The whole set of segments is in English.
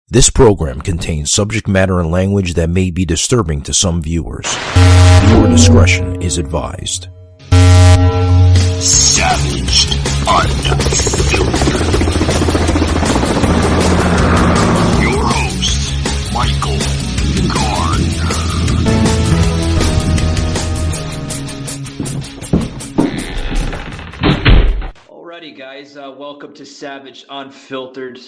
This program contains subject matter and language that may be disturbing to some viewers. Viewer discretion is advised. Savaged Unfiltered. Your host, Michael Gardner. Alrighty, guys, welcome to Savaged Unfiltered.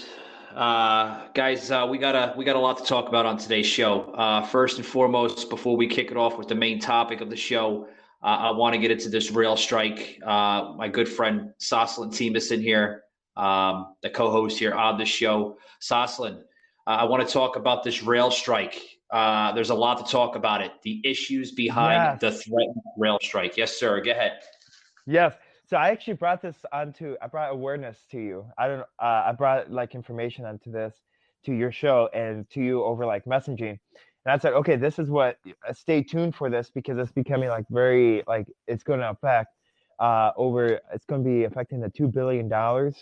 Guys, we got a lot to talk about on today's show. First and foremost, before we kick it off with the main topic of the show, I want to get into this rail strike. My good friend Soslin Timas in here, the co-host here on the show. Soslin, I want to talk about this rail strike. There's a lot to talk about it. The issues behind the threatened rail strike. Yes, sir. Go ahead. Yes. So I actually brought this I brought awareness to you. I brought information onto this, to your show and to you over messaging. And I said, okay, this is what, stay tuned for this because it's becoming very, it's going to affect it's going to be affecting the $2 billion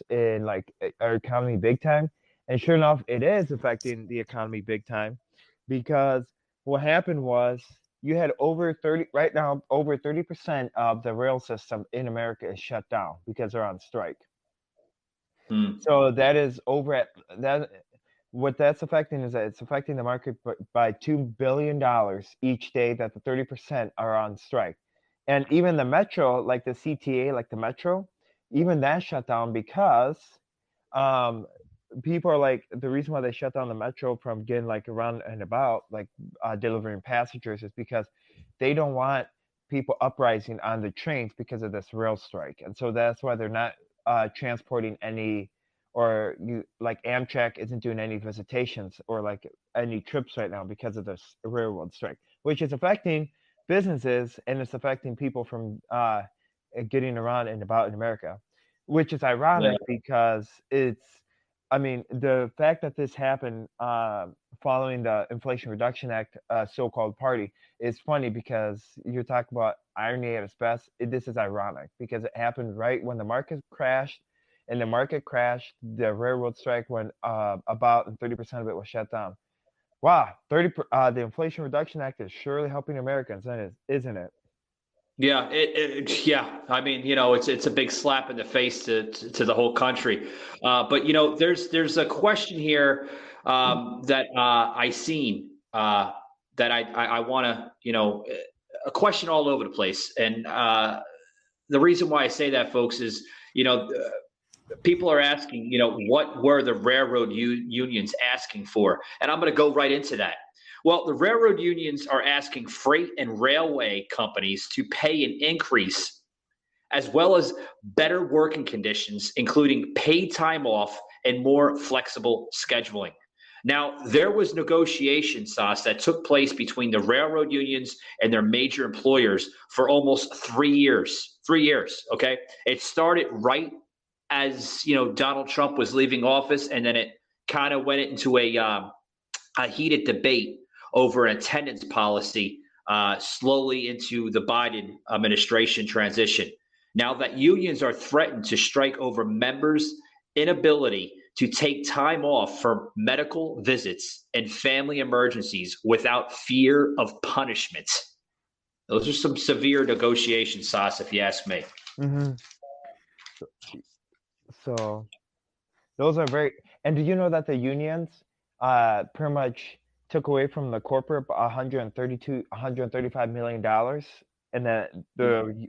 in our economy big time. And sure enough, it is affecting the economy big time because what happened was, you had over 30% of the rail system in America is shut down because they're on strike. So that is what that's affecting is that it's affecting the market by $2 billion each day that the 30% are on strike. And even the metro, like the CTA, the metro, even that shut down because people are the reason why they shut down the metro from getting around and about delivering passengers is because they don't want people uprising on the trains because of this rail strike. And so that's why they're not transporting any, or Amtrak isn't doing any visitations or any trips right now because of this railroad strike, which is affecting businesses and it's affecting people from getting around and about in America, which is ironic because the fact that this happened following the Inflation Reduction Act so-called party is funny because you're talking about irony at its best. This is ironic because it happened right when the market crashed, and the railroad strike went about, and 30% of it was shut down. Wow, the Inflation Reduction Act is surely helping Americans, isn't it? Yeah, yeah. It's a big slap in the face to the whole country. But there's a question here that I seen that I want to a question all over the place. And the reason why I say that, folks, is people are asking what were the railroad unions asking for, and I'm going to go right into that. Well, the railroad unions are asking freight and railway companies to pay an increase, as well as better working conditions, including paid time off and more flexible scheduling. Now, there was negotiation, Sauce, that took place between the railroad unions and their major employers for almost 3 years. 3 years, okay? It started right as, Donald Trump was leaving office, and then it kind of went into a heated debate over an attendance policy slowly into the Biden administration transition. Now that unions are threatened to strike over members' inability to take time off for medical visits and family emergencies without fear of punishment. Those are some severe negotiations, Sauce, if you ask me. Mm-hmm. So those are and do you know that the unions pretty much took away from the corporate $135 million, and that the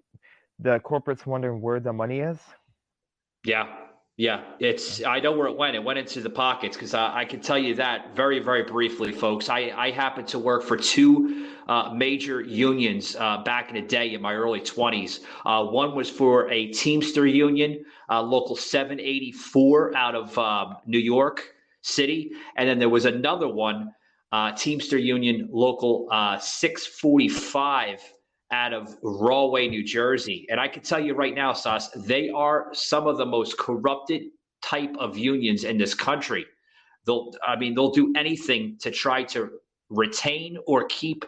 corporate's wondering where the money is? Yeah. I know where it went. It went into the pockets because I can tell you that very, very briefly, folks. I happened to work for two major unions back in the day in my early 20s. One was for a Teamster union, local 784 out of New York City. And then there was another one, Teamster Union Local 645 out of Rahway, New Jersey. And I can tell you right now, Sauce, they are some of the most corrupted type of unions in this country. They'll do anything to try to retain or keep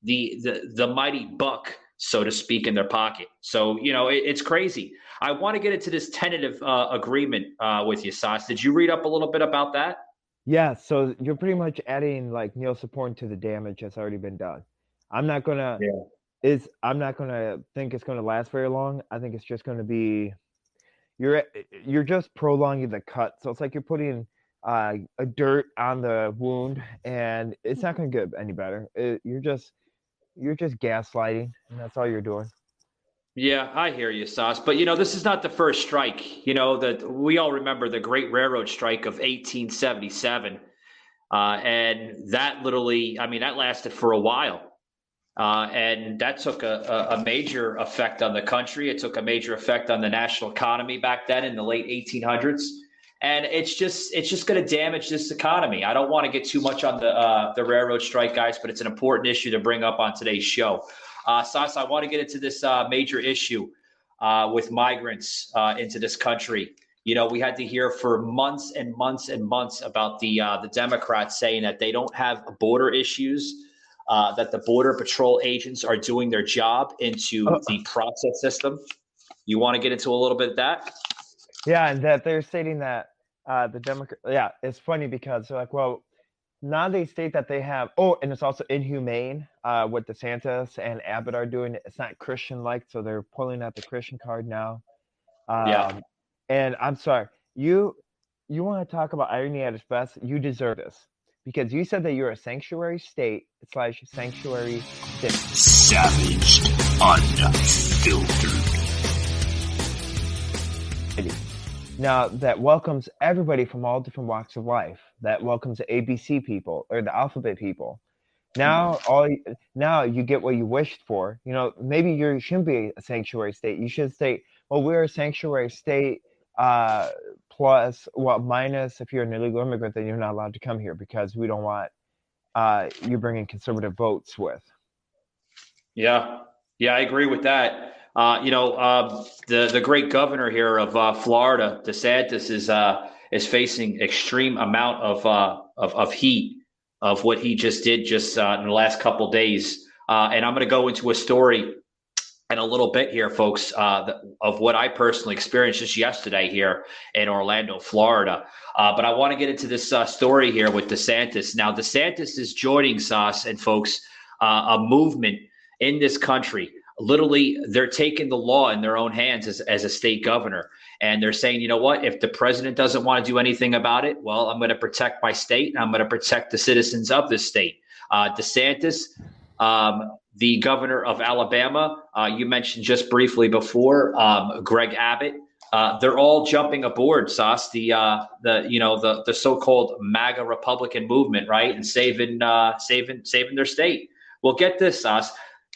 the mighty buck, so to speak, in their pocket. So, it's crazy. I want to get into this tentative agreement with you, Sauce. Did you read up a little bit about that? Yeah, so you're pretty much adding like Neil support to the damage that's already been done. I'm not gonna Yeah. I'm not gonna think it's gonna last very long. I think it's just gonna be you're you're just prolonging the cut. So it's like you're putting a dirt on the wound, and it's not gonna get any better. You're just gaslighting, and that's all you're doing. Yeah, I hear you, Sauce. But this is not the first strike. That we all remember the Great Railroad Strike of 1877, and that literally, I mean, that lasted for a while. And that took a major effect on the country. It took a major effect on the national economy back then in the late 1800s. And it's just going to damage this economy. I don't want to get too much on the railroad strike, guys, but it's an important issue to bring up on today's show. Sas, I want to get into this major issue with migrants into this country. We had to hear for months and months and months about the Democrats saying that they don't have border issues, that the border patrol agents are doing their job into the process system. You want to get into a little bit of that? Yeah, and that they're stating that the Democrat. Yeah, it's funny because they're like, well, now they state that they have. Oh, and it's also inhumane. What DeSantis and Abbott are doing. It's not Christian-like, so they're pulling out the Christian card now. Yeah. And I'm sorry, you want to talk about irony at its best? You deserve this because you said that you're a sanctuary state / sanctuary city. Savaged, unfiltered. Now that welcomes everybody from all different walks of life. That welcomes the ABC people or the alphabet people. Now now you get what you wished for. Maybe you shouldn't be a sanctuary state. You should say, well, we're a sanctuary state plus minus if you're an illegal immigrant, then you're not allowed to come here because we don't want you bringing conservative votes with. Yeah, I agree with that. The great governor here of Florida, DeSantis, is facing extreme amount of heat of what he just did just in the last couple days. And I'm going to go into a story in a little bit here, folks, of what I personally experienced just yesterday here in Orlando, Florida. But I want to get into this story here with DeSantis. Now, DeSantis is joining Sauce and folks a movement in this country. Literally, they're taking the law in their own hands as a state governor. And they're saying, you know what, if the president doesn't want to do anything about it, well, I'm going to protect my state and I'm going to protect the citizens of this state. DeSantis, the governor of Alabama, you mentioned just briefly before, Greg Abbott, they're all jumping aboard, Sauce, the so-called MAGA Republican movement, right, and saving their state. Well, get this, Sauce.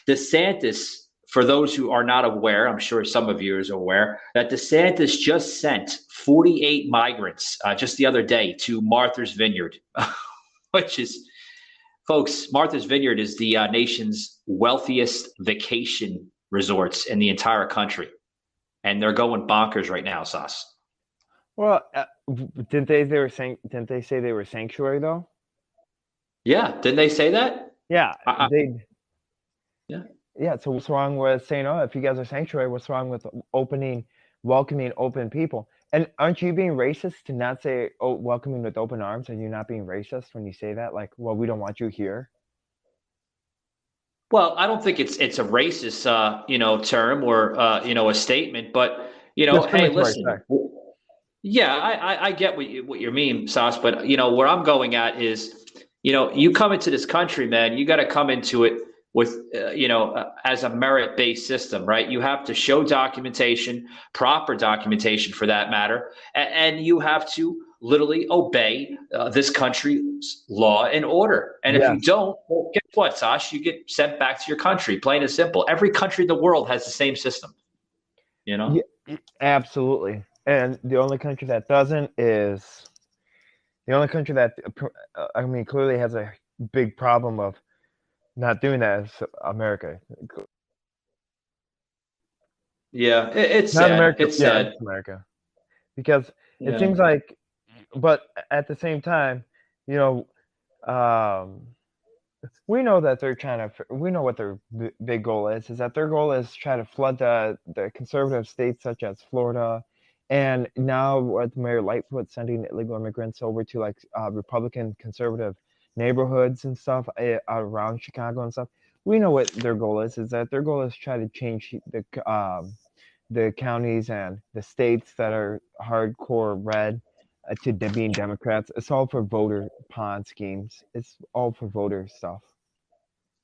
DeSantis, for those who are not aware, I'm sure some of you are aware, that DeSantis just sent 48 migrants just the other day to Martha's Vineyard, which is, folks, Martha's Vineyard is the nation's wealthiest vacation resorts in the entire country. And they're going bonkers right now, Sauce. Well, didn't they say they were sanctuary though? Yeah, didn't they say that? Yeah, they. Yeah. Yeah. So what's wrong with saying, "Oh, if you guys are sanctuary, what's wrong with welcoming open people?" And aren't you being racist to not say, "Oh, welcoming with open arms"? Are you not being racist when you say that? Like, well, we don't want you here. Well, I don't think it's a racist, term or a statement, but hey, listen. Yeah, I get what you mean, Sauce, but where I'm going at is, you come into this country, man, you got to come into it with, as a merit-based system, right? You have to show documentation, proper documentation for that matter, and you have to literally obey this country's law and order. And if you don't, well, guess what, Sash? You get sent back to your country, plain and simple. Every country in the world has the same system, Yeah, absolutely. And the only country that doesn't is the only country that, clearly has a big problem of not doing that is America. Yeah, it's not sad. America. It's sad. It's America, because it seems like, but at the same time, we know that they're trying to. We know what their big goal is that their goal is try to flood the conservative states such as Florida And now with Mayor Lightfoot sending illegal immigrants over to like Republican conservative neighborhoods and stuff around Chicago and stuff, we know what their goal is that their goal is to try to change the counties and the states that are hardcore red to being Democrats. It's all for voter pawn schemes. It's all for voter stuff.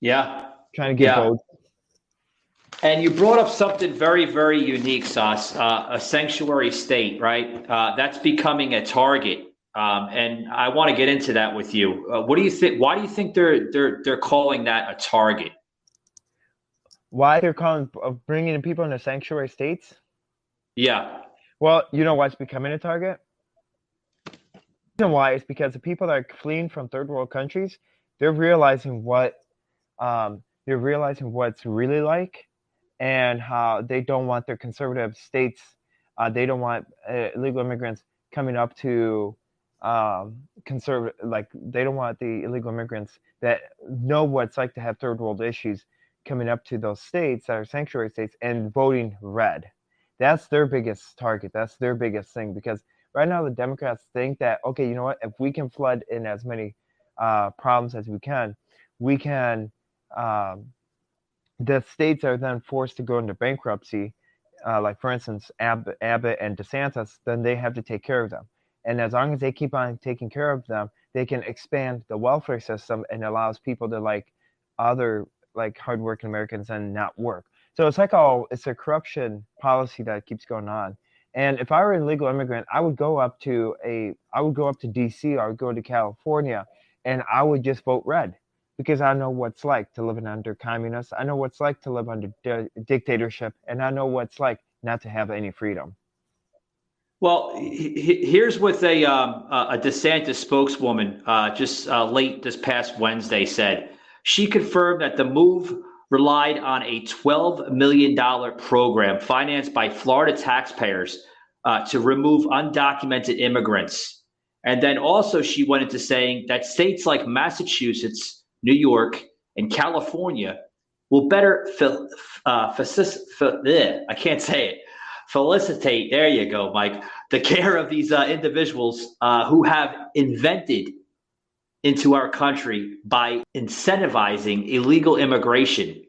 Yeah. Trying to get votes. And you brought up something very, very unique, Sauce, a sanctuary state, right? That's becoming a target. And I want to get into that with you. What do you think? Why do you think they're calling that a target? Why they're calling bringing in people into sanctuary states? Yeah. Well, you know why it's becoming a target? The reason why is because the people that are fleeing from third world countries, they're realizing what's really like, and how they don't want their conservative states. They don't want illegal immigrants coming up to conservative. Like they don't want the illegal immigrants that know what it's like to have third world issues coming up to those states that are sanctuary states and voting red. That's their biggest target. That's their biggest thing, because right now the Democrats think that, okay, you know what, if we can flood in as many problems as we can, the states are then forced to go into bankruptcy, like for instance, Abbott and DeSantis, then they have to take care of them. And as long as they keep on taking care of them, they can expand the welfare system and allows people to like other like hardworking Americans and not work. So it's like it's a corruption policy that keeps going on. And if I were an illegal immigrant, I would go up to DC, I would go to California, and I would just vote red, because I know what's like to live under communists. I know what's like to live under dictatorship, and I know what's like not to have any freedom. Well, here's what a DeSantis spokeswoman just late this past Wednesday said. She confirmed that the move relied on a $12 million program financed by Florida taxpayers to remove undocumented immigrants. And then also she went into saying that states like Massachusetts, New York, and California will better felicitate, there you go, Mike, the care of these individuals who have invented into our country by incentivizing illegal immigration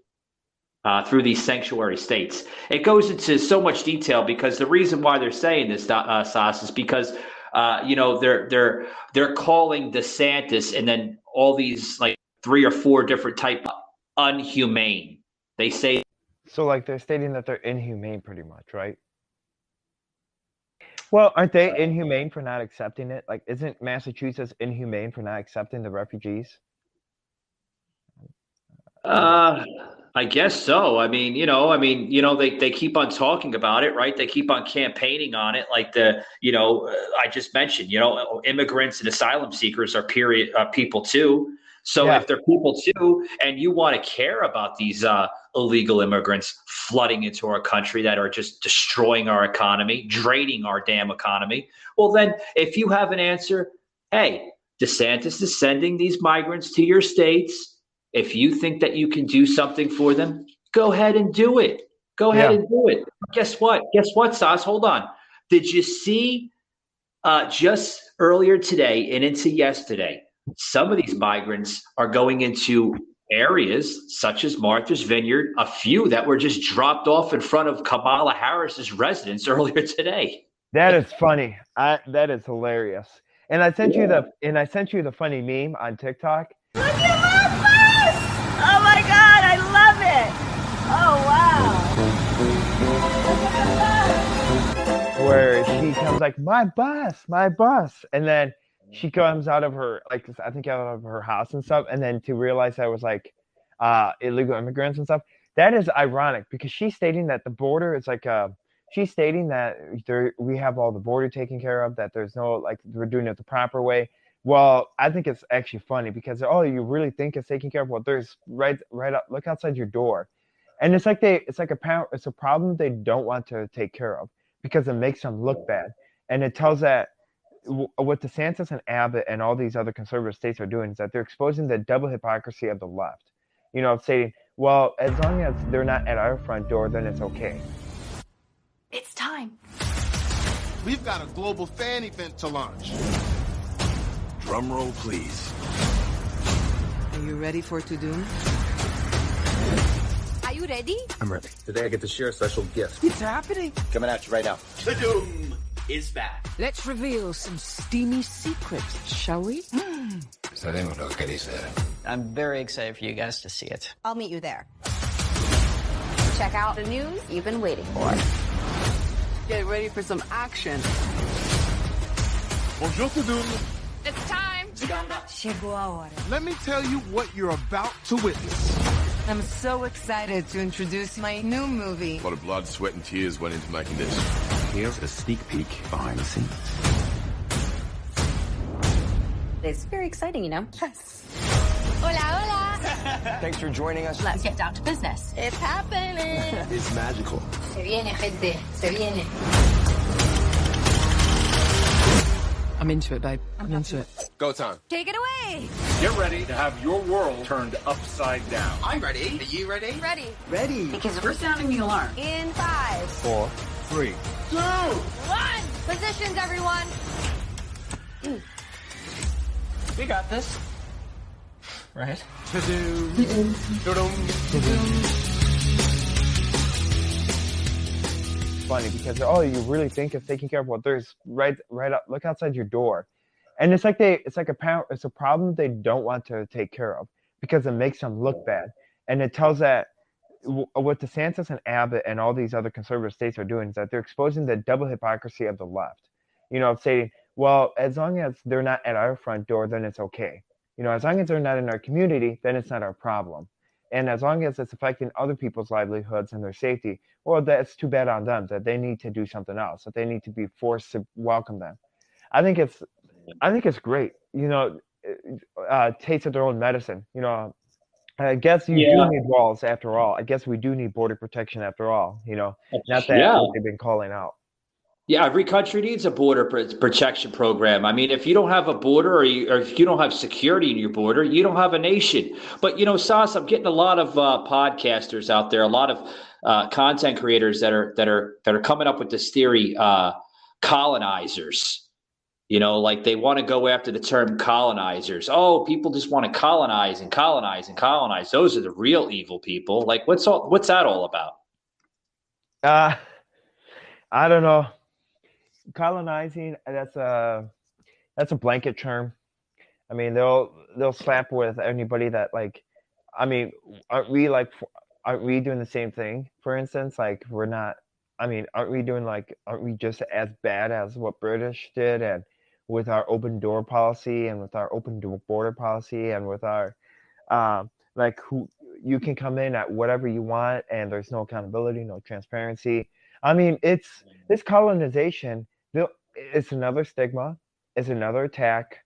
through these sanctuary states. It goes into so much detail because the reason why they're saying this, Sauce, is because they're calling DeSantis and then all these like 3 or 4 different type unhumane. They say so, like they're stating that they're inhumane, pretty much, right? Well, aren't they inhumane for not accepting it? Like, isn't Massachusetts inhumane for not accepting the refugees? I guess so. I mean, they keep on talking about it, right? They keep on campaigning on it. Like I just mentioned, immigrants and asylum seekers are people too. So if they're people too, and you want to care about these illegal immigrants flooding into our country that are just destroying our economy, draining our damn economy, well, then if you have an answer, hey, DeSantis is sending these migrants to your states. If you think that you can do something for them, go ahead and do it. Go ahead and do it. Guess what? Sauce? Hold on. Did you see just earlier today and into yesterday, some of these migrants are going into areas such as Martha's Vineyard, a few that were just dropped off in front of Kamala Harris's residence earlier today. That is funny. That is hilarious. And I sent you the funny meme on TikTok. Look at my bus! Oh my God, I love it! Oh wow! Look at the bus! Where she comes like, my bus, and then she comes out of her out of her house and stuff, and then to realize that was like illegal immigrants and stuff. That is ironic because she's stating that the border is like she's stating that we have all the border taken care of, that there's no like we're doing it the proper way. Well, I think it's actually funny because you really think it's taken care of? Well, there's right up, look outside your door, and it's a problem they don't want to take care of because it makes them look bad, and it tells that what DeSantis and Abbott and all these other conservative states are doing is that they're exposing the double hypocrisy of the left. Of saying, well, as long as they're not at our front door, then it's okay. It's time. We've got a global fan event to launch. Drum roll, please. Are you ready for Tudum? Are you ready? I'm ready. Today I get to share a special gift. It's happening. Coming at you right now. Tudum is back. Let's reveal some steamy secrets, shall we? I'm very excited for you guys to see it. I'll meet you there. Check out the news you've been waiting for. Get ready for some action. Bonjour, Tudum. It's time. Chegou a hora. Let me tell you what you're about to witness. I'm so excited to introduce my new movie. A lot of blood, sweat, and tears went into making this. Here's a sneak peek behind the scenes. It's very exciting, you know? Yes. Hola, hola. Thanks for joining us. Let's get down to business. It's happening. It's magical. Se viene, gente. Se viene. I'm into it, babe. I'm into it. Go time. Take it away. Get ready to have your world turned upside down. I'm ready. Are you ready? Ready. Ready. Because we're sounding the alarm. In 5, 4, 3, 2. 1. Positions, everyone. We got this. Right? Funny because you really think of taking care of what there's right up, look outside your door, and it's like it's a problem they don't want to take care of because it makes them look bad, and it tells that what DeSantis and Abbott and all these other conservative states are doing is that they're exposing the double hypocrisy of the left, saying, well, as long as they're not at our front door, then it's okay, as long as they're not in our community, then it's not our problem. And as long as it's affecting other people's livelihoods and their safety, well, that's too bad on them, that they need to do something else, that they need to be forced to welcome them. I think it's great, taste of their own medicine. I guess you do need walls after all. I guess we do need border protection after all, not that they've been calling out. Yeah, every country needs a border protection program. I mean, if you don't have a border or if you don't have security in your border, you don't have a nation. But, Sas, I'm getting a lot of podcasters out there, a lot of content creators that are coming up with this theory, colonizers. Like they want to go after the term colonizers. Oh, people just want to colonize and colonize and colonize. Those are the real evil people. Like, what's that all about? I don't know. Colonizing, that's a blanket term. I mean, they'll slap with anybody that aren't we doing the same thing? For instance, aren't we just as bad as what British did, and with our open door policy and with our open border policy and with our who you can come in at whatever you want and there's no accountability, no transparency. I mean, it's this colonization. It's another stigma. It's another attack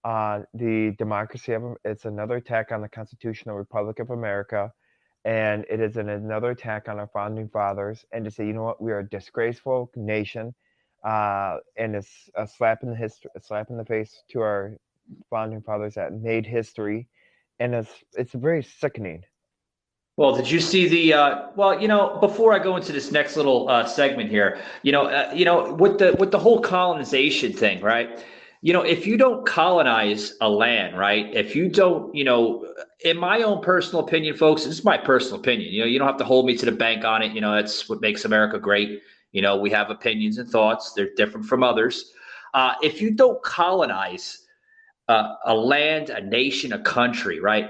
on the democracy of. It's another attack on the Constitutional Republic of America, and it is another attack on our founding fathers. And to say, you know what, we are a disgraceful nation, and it's a slap in the face to our founding fathers that made history, and it's very sickening. Well, did you see before I go into this next little segment here, with the whole colonization thing, right? If you don't colonize a land, right? If you don't, in my own personal opinion, folks, this is my personal opinion. You don't have to hold me to the bank on it. That's what makes America great. We have opinions and thoughts. They're different from others. If you don't colonize a land, a nation, a country, right?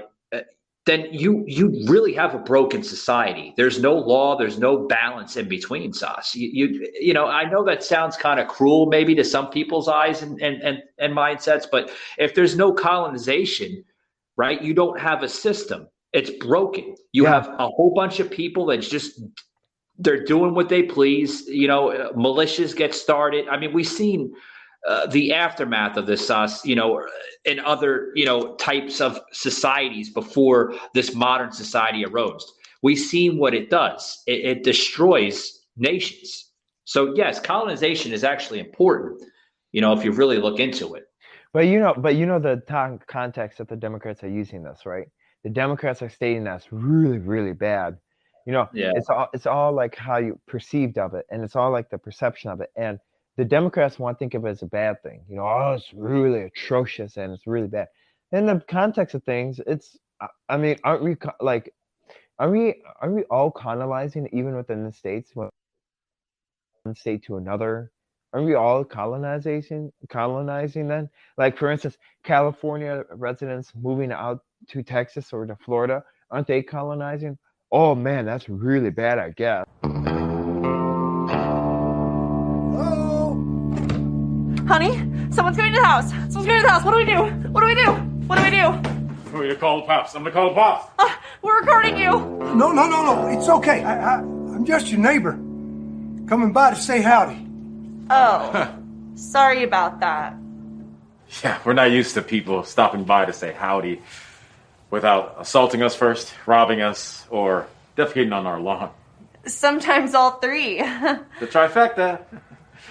Then you really have a broken society. There's no law, there's no balance in between, Sas. I know that sounds kind of cruel maybe to some people's eyes and mindsets, but if there's no colonization, right, you don't have a system. It's broken. You have a whole bunch of people that's just they're doing what they please. Militias get started. I mean, we've seen the aftermath of this, in other, types of societies before this modern society arose. We've seen what it does. It destroys nations. So yes, colonization is actually important, if you really look into it. But the context that the Democrats are using this, right? The Democrats are stating that's really, really bad. It's all like how you perceived of it, and it's all like the perception of it. And the Democrats want to think of it as a bad thing. You know, oh, it's really atrocious and it's really bad. In the context of things, it's. I mean, aren't we all colonizing even within the states? One state to another. Aren't we all colonizing then? Like, for instance, California residents moving out to Texas or to Florida, aren't they colonizing? Oh man, that's really bad, I guess. Hello? Honey, someone's going to the house. Someone's going to the house. What do we do? What do we do? What do we do? I'm going to call the pops. I'm going to call the pops. We're recording you. No. It's okay. I'm just your neighbor. Coming by to say howdy. Oh, sorry about that. Yeah, we're not used to people stopping by to say howdy without assaulting us first, robbing us, or defecating on our lawn. Sometimes all three. The trifecta.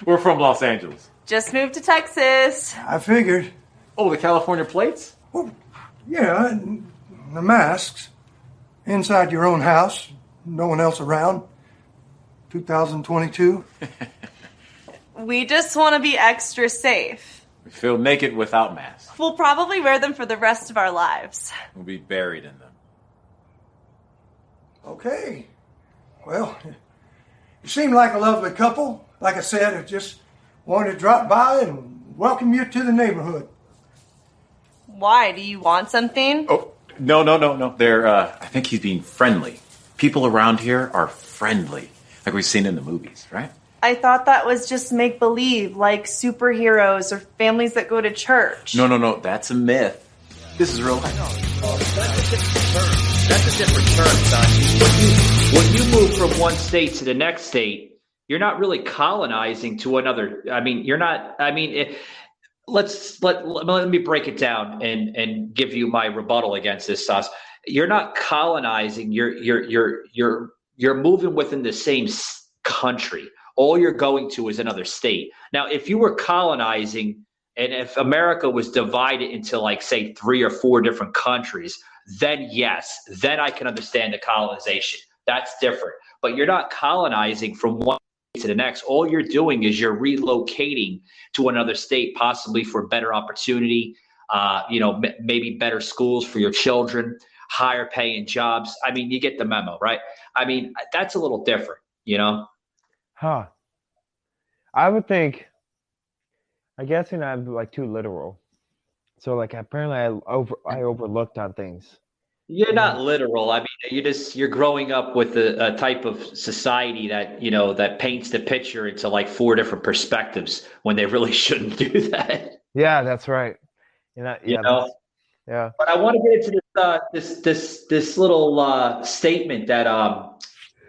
We're from Los Angeles. Just moved to Texas. I figured. Oh, the California plates? Well, yeah, and the masks. Inside your own house. No one else around. 2022. We just want to be extra safe. We feel naked without masks. We'll probably wear them for the rest of our lives. We'll be buried in them. Okay. Well, you seem like a lovely couple. Like I said, I just wanted to drop by and welcome you to the neighborhood. Why? Do you want something? Oh, no. I think he's being friendly. People around here are friendly, like we've seen in the movies, right? I thought that was just make-believe, like superheroes or families that go to church. No. That's a myth. This is real life. That's a different term, son. When you move from one state to the next state, you're not really colonizing to another. I mean, you're not. I mean, let me break it down and give you my rebuttal against this, Sas. You're not colonizing. You're moving within the same country. All you're going to is another state. Now, if you were colonizing, and if America was divided into, like, say, 3 or 4 different countries, then yes, then I can understand the colonization. That's different. But you're not colonizing from one state to the next. All you're doing is you're relocating to another state, possibly for better opportunity, maybe better schools for your children, higher paying jobs. I mean, you get the memo, right? I mean, that's a little different, you know? Huh. I would think, I guess, I'm like too literal. So like apparently I overlooked on things. You're not literal. I mean, you're growing up with a type of society that, that paints the picture into like 4 different perspectives when they really shouldn't do that. Yeah, that's right. Yeah. But I want to get into this little statement that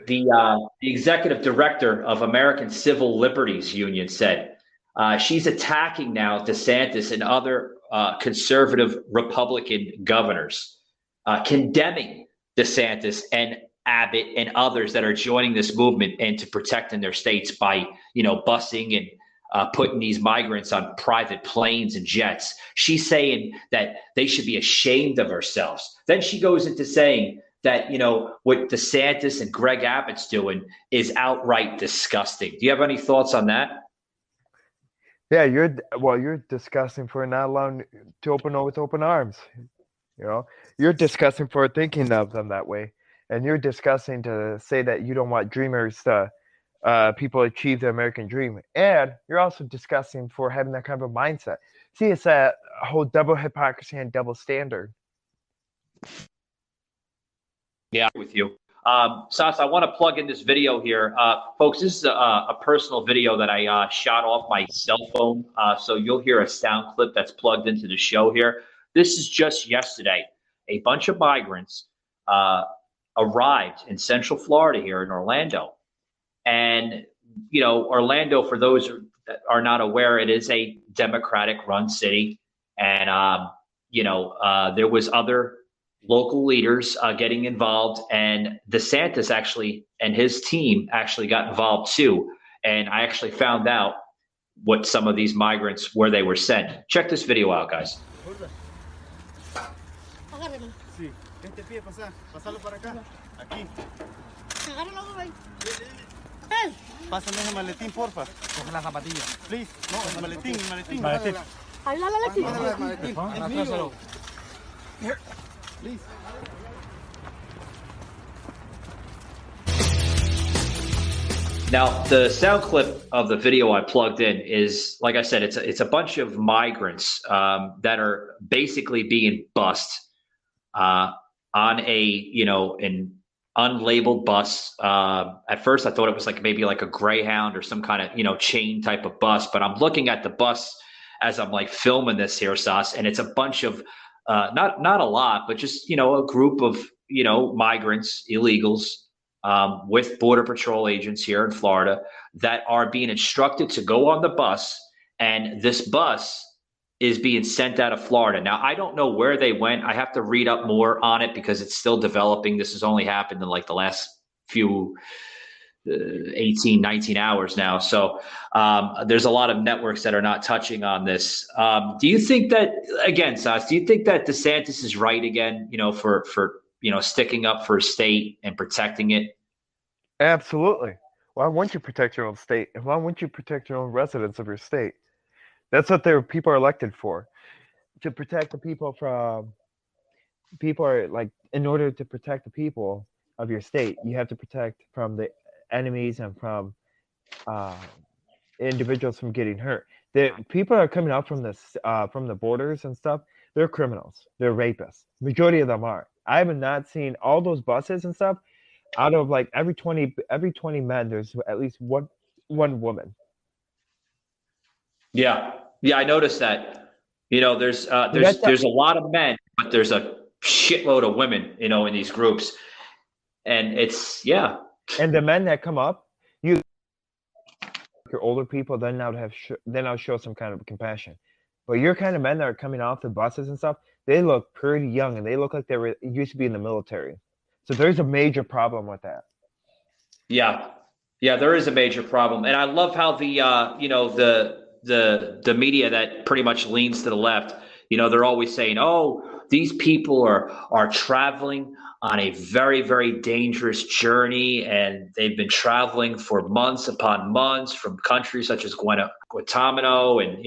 the executive director of American Civil Liberties Union said. She's attacking now DeSantis and other conservative Republican governors, condemning DeSantis and Abbott and others that are joining this movement and to protecting their states by, busing and putting these migrants on private planes and jets. She's saying that they should be ashamed of ourselves. Then she goes into saying that, what DeSantis and Greg Abbott's doing is outright disgusting. Do you have any thoughts on that? Yeah, you're disgusting for not allowing to open with open arms. You're disgusting for thinking of them that way. And you're disgusting to say that you don't want dreamers to people achieve the American dream. And you're also disgusting for having that kind of a mindset. See, it's that whole double hypocrisy and double standard. Yeah, with you. Sas, I want to plug in this video here. Folks, this is a personal video that I shot off my cell phone. So you'll hear a sound clip that's plugged into the show here. This is just yesterday. A bunch of migrants arrived in Central Florida here in Orlando. And, Orlando, for those that are not aware, it is a Democratic-run city. And, there was other local leaders getting involved, and DeSantis actually and his team actually got involved too. And I actually found out what some of these migrants, where they were sent. Check this video out, guys. hotel. Pásame ese maletín, porfa. Coge la zapatilla. Please. No, el maletín, el maletín. Maletín. El maletín. Es mío. Here. Please. Now, the sound clip of the video I plugged in is, like I said, it's a bunch of migrants that are basically being bussed on an unlabeled bus. At first, I thought it was maybe a Greyhound or some kind of chain type of bus. But I'm looking at the bus as I'm filming this here, Sauce, and it's a bunch of not a lot, but just a group of migrants, illegals. With Border Patrol agents here in Florida that are being instructed to go on the bus, and this bus is being sent out of Florida. Now, I don't know where they went. I have to read up more on it because it's still developing. This has only happened in the last few 18, 19 hours now. So there's a lot of networks that are not touching on this. Do you think that, again, Sas, do you think that DeSantis is right again, for sticking up for a state and protecting it? Absolutely. Why wouldn't you protect your own state? And why wouldn't you protect your own residents of your state? That's what their people are elected for. To protect the people from in order to protect the people of your state, you have to protect from the enemies and from individuals from getting hurt. The people that are coming out from the borders and stuff, they're criminals. They're rapists. Majority of them are. I have not seen all those buses and stuff. Out of every 20 men, there's at least one woman. Yeah, I noticed that. There's a lot of men, but there's a shitload of women, in these groups, and it's And the men that come up, your older people, then now show some kind of compassion. But your kind of men that are coming off the buses and stuff, they look pretty young, and they look like they used to be in the military. So there's a major problem with that. Yeah, there is a major problem, and I love how the media that pretty much leans to the left, they're always saying, "Oh, these people are traveling on a very, very dangerous journey, and they've been traveling for months upon months from countries such as Guantanamo and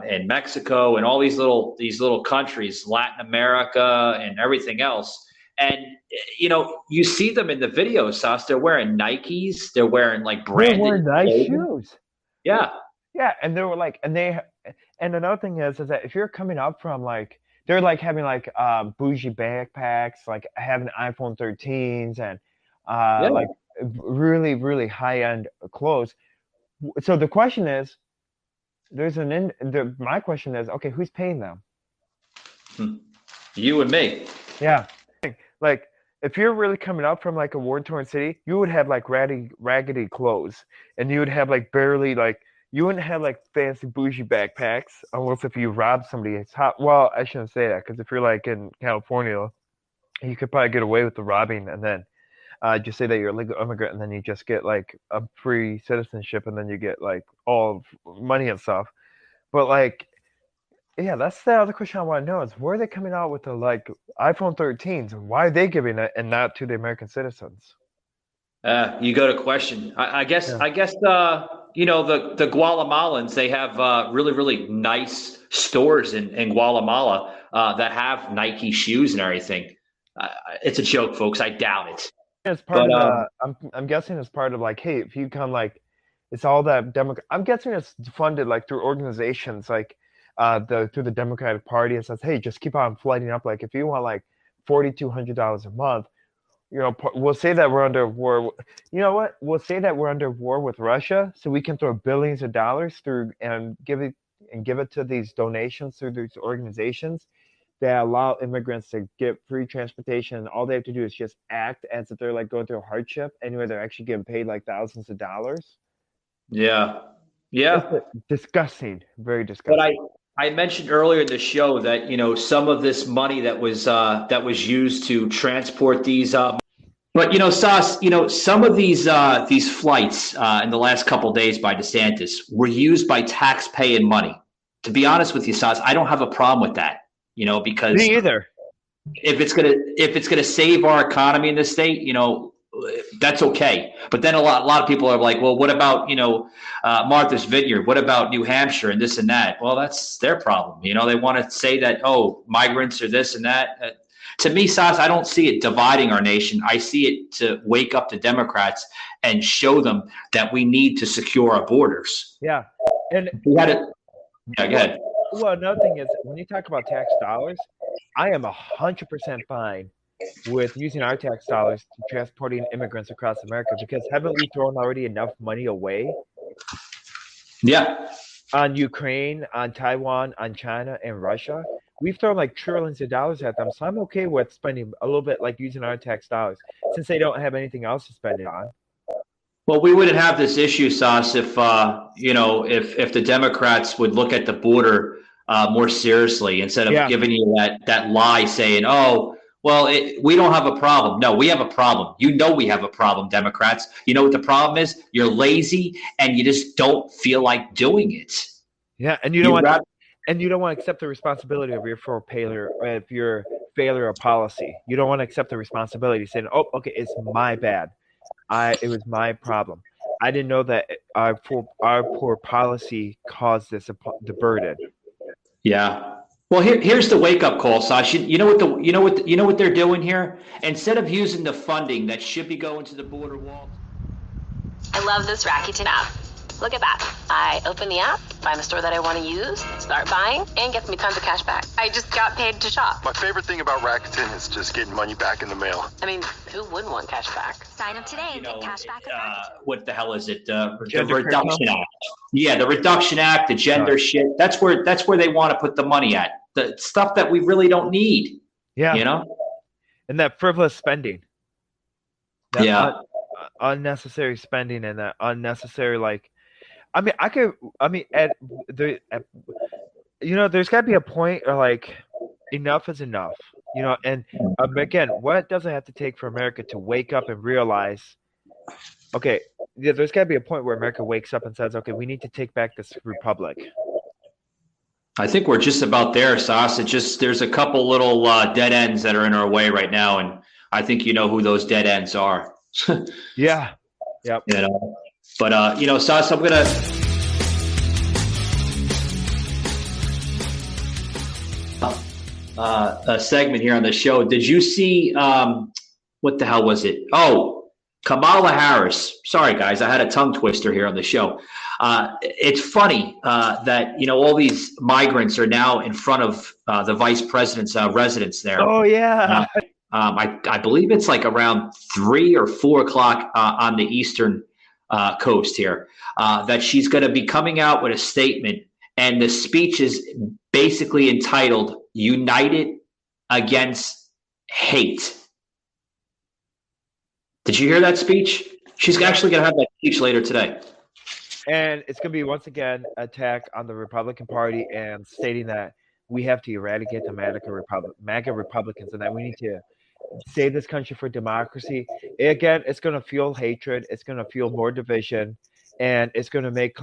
and Mexico and all these little countries, Latin America and everything else." And you see them in the videos, Sas. They're wearing Nikes. They're wearing branded. They're wearing nice shoes. Yeah, and they were and another thing is that if you're coming up from they're having bougie backpacks, having iPhone 13s and really, really high end clothes. So the question is, my question is, okay, who's paying them? You and me. Yeah. If you're really coming up from a war-torn city, you would have raggedy clothes, and you would have barely you wouldn't have fancy bougie backpacks unless if you robbed somebody. It's hot. Well, I shouldn't say that, because if you're in California, you could probably get away with the robbing, and then just say that you're a legal immigrant, and then you just get a free citizenship, and then you get all money and stuff. But yeah, that's the other question I want to know is where are they coming out with the iPhone 13s, and why are they giving it and not to the American citizens? You go to question. I guess the Guatemalans, they have really, really nice stores in Guatemala that have Nike shoes and everything. It's a joke, folks. I doubt it. It's part of I'm guessing it's part of hey, if you come it's all that I'm guessing it's funded through organizations through the Democratic Party, and says, hey, just keep on flooding up. If you want $4,200 a month, we'll say that we're under war. You know what? We'll say that we're under war with Russia, so we can throw billions of dollars through and give it to these donations through these organizations that allow immigrants to get free transportation. And all they have to do is just act as if they're going through a hardship. Anyway, they're actually getting paid thousands of dollars. Yeah. It's disgusting, very disgusting. But I mentioned earlier in the show that some of this money that was used to transport these. But Sas, some of these flights in the last couple of days by DeSantis were used by tax-paying money. To be honest with you, Sas, I don't have a problem with that. Because me either. If it's gonna save our economy in the state, that's okay. But then a lot of people are like, well, what about, Martha's Vineyard? What about New Hampshire and this and that? Well, that's their problem. They want to say that, oh, migrants are this and that. To me, Sas, I don't see it dividing our nation. I see it to wake up the Democrats and show them that we need to secure our borders. Yeah. And we had it. Yeah, go ahead. Well, another thing is, when you talk about tax dollars, I am 100% fine with using our tax dollars to transporting immigrants across America, because haven't we thrown already enough money away? Yeah. On Ukraine, on Taiwan, on China, and Russia. We've thrown like trillions of dollars at them, so I'm okay with spending a little bit, like using our tax dollars, since they don't have anything else to spend it on. Well, we wouldn't have this issue, Sas, if the Democrats would look at the border more seriously, instead of giving you that lie saying, oh, well, we don't have a problem. No, we have a problem. We have a problem, Democrats. You know what the problem is? You're lazy and you just don't feel like doing it. Yeah, and you don't want to accept the responsibility of your failure of policy. You don't want to accept the responsibility, saying, "Oh, okay, it's my bad. It was my problem. I didn't know that our poor policy caused the burden." Yeah. Well, here's the wake-up call, Sasha. You know what they're doing here? Instead of using the funding that should be going to the border wall. I love this Rakuten app. Look at that. I open the app, find the store that I want to use, start buying, and gets me tons of cash back. I just got paid to shop. My favorite thing about Rakuten is just getting money back in the mail. I mean, who wouldn't want cash back? Sign up today and get cash back. What the hell is it? The Reduction Act. Yeah, the Reduction Act, the gender shit. That's where they want to put the money at. The stuff that we really don't need. Yeah. And that frivolous spending. Unnecessary spending, and that unnecessary, there's got to be a point where enough is enough, and again, what does it have to take for America to wake up and realize, okay, there's got to be a point where America wakes up and says, okay, we need to take back this republic. I think we're just about there, Sas. There's a couple little dead ends that are in our way right now, and I think you know who those dead ends are. Yeah. Yep. But Sas, I'm gonna. A segment here on the show. Did you see what the hell was it? Oh, Kamala Harris. Sorry, guys, I had a tongue twister here on the show. It's funny that all these migrants are now in front of the vice president's residence there. Oh yeah. I believe it's like around 3 or 4 o'clock on the eastern coast here, that she's going to be coming out with a statement, and the speech is basically entitled "United Against Hate." Did you hear that speech? She's actually going to have that speech later today. And it's going to be, once again, attack on the Republican Party, and stating that we have to eradicate the MAGA Republicans, and that we need to save this country for democracy. Again, it's going to fuel hatred. It's going to fuel more division, and it's going to make.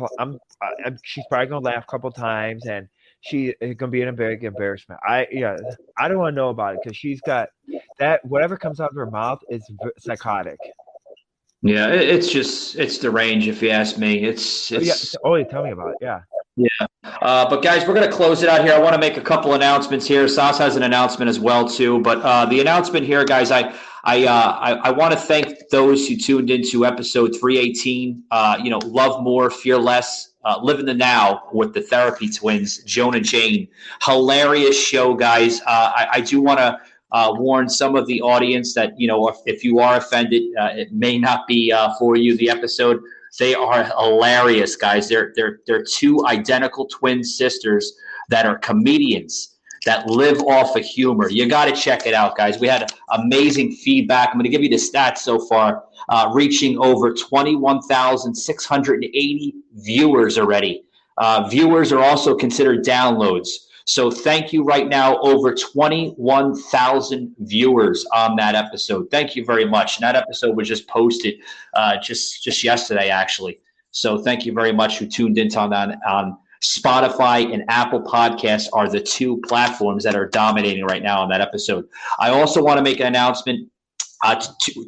She's probably going to laugh a couple times, and she is going to be in a big embarrassment. I don't want to know about it, because she's got that. Whatever comes out of her mouth is psychotic. Yeah, it's deranged, if you ask me. It's tell me about it. Yeah. Yeah. But guys, we're going to close it out here. I want to make a couple announcements here. Sas has an announcement as well too. But the announcement here, guys, I want to thank those who tuned into episode 318. Love more, fear less, live in the now with the Therapy Twins, Joan and Jane. Hilarious show, guys. I do want to warn some of the audience that if you are offended, it may not be for you. The episode. They are hilarious, guys. They're two identical twin sisters that are comedians that live off of humor. You got to check it out, guys. We had amazing feedback. I'm going to give you the stats so far, reaching over 21,680 viewers already. Viewers are also considered downloads. So thank you right now, over 21,000 viewers on that episode. Thank you very much. And that episode was just posted just yesterday, actually. So thank you very much who tuned in on Spotify and Apple Podcasts are the two platforms that are dominating right now on that episode. I also want to make an announcement.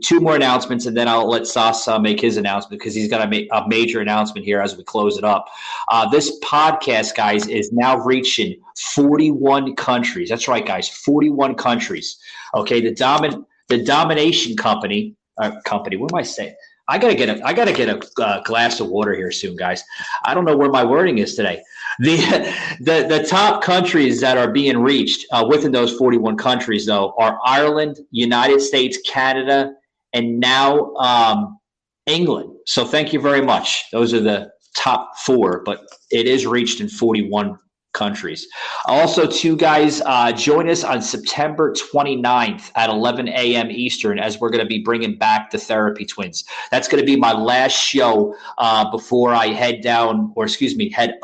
Two more announcements, and then I'll let Sauce make his announcement because he's got a major announcement here as we close it up. This podcast, guys, is now reaching 41 countries. That's right, guys, 41 countries. Okay, the Domination Company. What am I saying? I gotta get a glass of water here soon, guys. I don't know where my wording is today. The top countries that are being reached within those 41 countries, though, are Ireland, United States, Canada, and now England. So thank you very much. Those are the top 4, but it is reached in 41 countries. Also, too, guys, join us on September 29th at 11 a.m. Eastern as we're going to be bringing back the Therapy Twins. That's going to be my last show before I head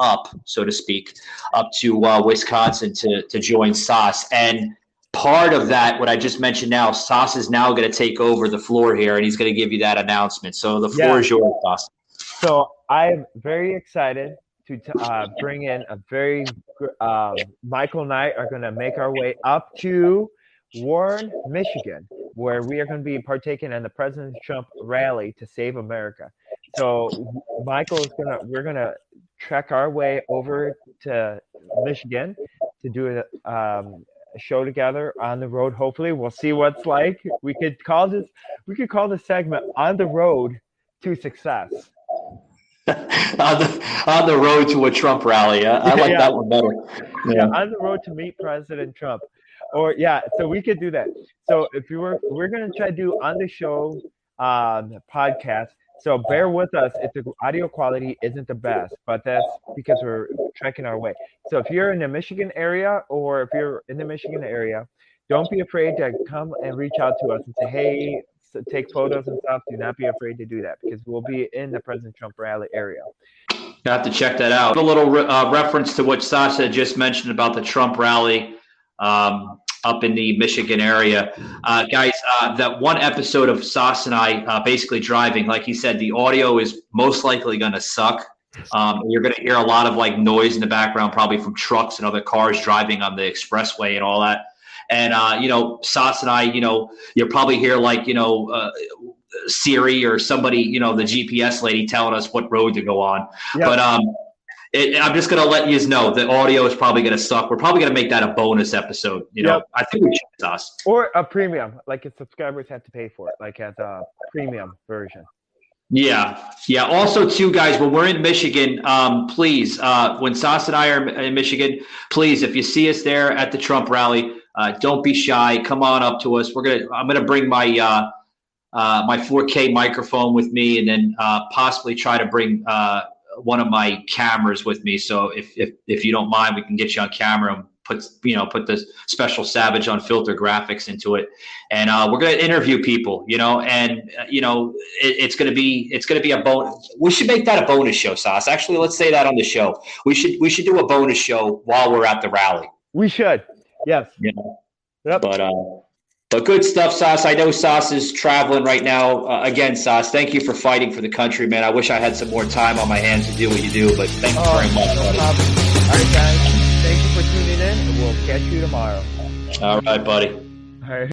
up, so to speak, up to Wisconsin to join Sauce. And part of that, what I just mentioned now, Sauce is now going to take over the floor here, and he's going to give you that announcement. So the floor is yours, Sauce. So I'm very excited to bring in a very Michael and I are going to make our way up to Warren, Michigan, where we are going to be partaking in the President Trump rally to save America. So we're going to trek our way over to Michigan to do a show together on the road. Hopefully we'll see what's like. We could call this segment On the Road to Success. on the road to a Trump rally. I like that one better. Yeah, on the road to meet President Trump. So we could do that. So we're going to try to do on the show podcast. So bear with us if the audio quality isn't the best, but that's because we're trekking our way. So if you're in the Michigan area, don't be afraid to come and reach out to us and say, hey, take photos and stuff. Do not be afraid to do that because we'll be in the President Trump rally area. You have to check that out. A little reference to what Sasha just mentioned about the Trump rally up in the Michigan area. Guys, that one episode of Sauce and I basically driving, like he said, the audio is most likely going to suck. You're going to hear a lot of like noise in the background, probably from trucks and other cars driving on the expressway and all that. And, Sauce and I, you'll probably hear like, Siri or somebody, the GPS lady telling us what road to go on. Yep. But I'm just going to let you know the audio is probably going to suck. We're probably going to make that a bonus episode. Yep. I think we should, Sauce. Or a premium, like if subscribers have to pay for it, like as a premium version. Yeah. Also, too, guys, when we're in Michigan, please, when Sauce and I are in Michigan, please, if you see us there at the Trump rally, don't be shy. Come on up to us. I'm gonna bring my my 4K microphone with me, and then possibly try to bring one of my cameras with me. So if you don't mind, we can get you on camera and put the special Savage Unfiltered graphics into it, and we're gonna interview people. It's gonna be a bonus. We should make that a bonus show, Sauce. Actually, let's say that on the show. We should do a bonus show while we're at the rally. We should. Yes. Yep. But good stuff, Sauce. I know Sauce is traveling right now. Again, Sauce, thank you for fighting for the country, man. I wish I had some more time on my hands to do what you do, but thank you very much, buddy. All right, guys. Thank you for tuning in, and we'll catch you tomorrow. All right, buddy. All right.